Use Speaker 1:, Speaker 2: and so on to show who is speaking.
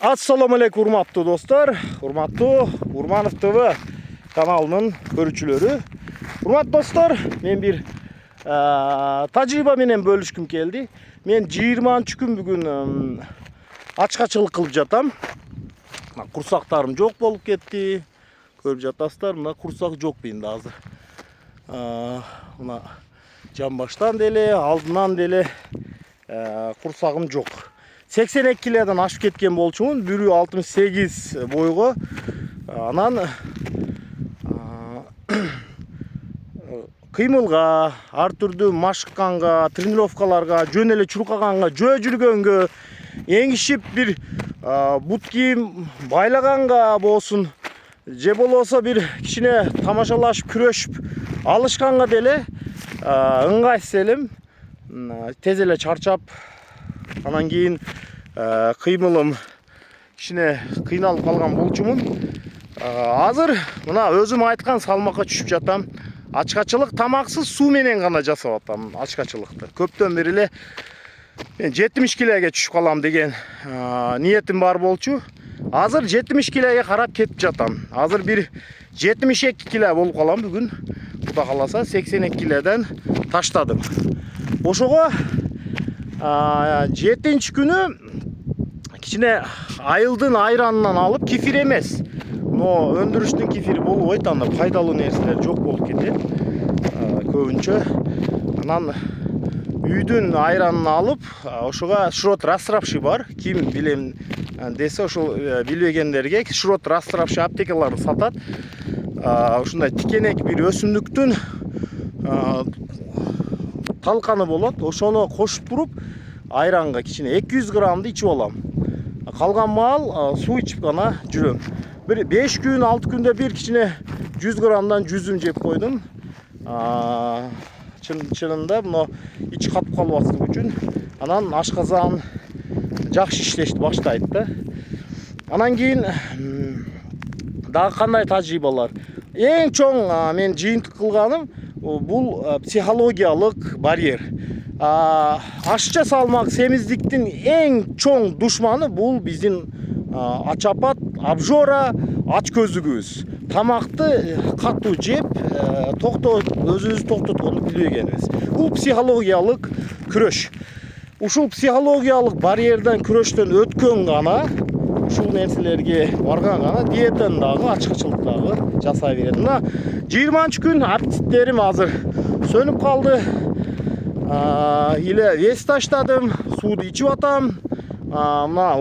Speaker 1: Assalamu alaikum urmatlı dostlar. Urmatlı Urmanov TV kanalının görücüleri. Urmatlı dostlar, men bir tacrıba menen bölüşküm geldi. Men 20 gün bugün açkaçılık kılıp jatam. Kursaklarım çok bolup ketти. Көрүп жатасыздар, мына курсак жок менде азыр. Мына жамбаштан деле, алдынан деле курсагым жок. 82 kilodan aşıp ketken bolчумун. Biri 68 boyga. Анан кыймылга, ар түрдүү машыкканга, тренировкаларга, жөн эле чуркаганга, жөө жүргөнгө, эңишип bir бут кийим байлаганга болсун, же болбосо bir кичине тамашалашып, күрөшүп алышканга деле ыңгайсыз элем. Тез эле чарчап, анан кийин кыймылым кичине кыйналып калган болчумун. Азыр мына өзүм айткан салмакка түшүп жатам. Ачкачылык тамаксыз суу менен гана жасап атам ачкачылыкты. Көптөн бери эле мен 70 килоге түшүп калам деген ниетим бар болчу. Азыр 70 килоге карап кетип жатам. Азыр bir 72 кило болуп калам бүгүн. Кудай кааласа 82 килодон таштадым. Ошого 7-нчи күнү кичине айылдын айранынан алып, кефир эмес. Но өндүрүштүн кефири болбойт, анда пайдалуу нерселер жок болуп кетет. Көбүнчө анан үйдүн айранын алып, ошого шрот растравший бар. Ким билем десе, ошол билбегендерге шрот растравший аптекаларды сатат. Ушундай тикенек bir өсүмдүктүн талканы болот. Ошону кошуп туруп, айранга кичине 200 граммды ичип алам. Калган маал суу ичип гана жүрөм. Bir 5 gün 6 günde bir kişine 100 gramdan 100'üm jep koydum. Çınında bunu iç katıp kalmasın üçün. Anan aşkazan жақсы işleşti başlaydı da. Anan keyin daha qanday tecrübeler. En çok men жыйынтык кылганым бул психологиялык барьер. Ашча салмак семиздиктин эң чоң душманы бул биздин ачапат, обжора, ач көзүгүбүз. Тамакты катуу жеп, өзүбүздү токтотконду билбегенбиз. Бул психологиялык күрөш. Ушул психологиялык барьерден күрөштөн өткөн гана, ушул нерселерге барган гана диетаны дагы, ачкычылык дагы жасай берет. Мына 20 күн аппетиттерим азыр сөнүп калды. Вес таштадым, сууду ичип атам. Мына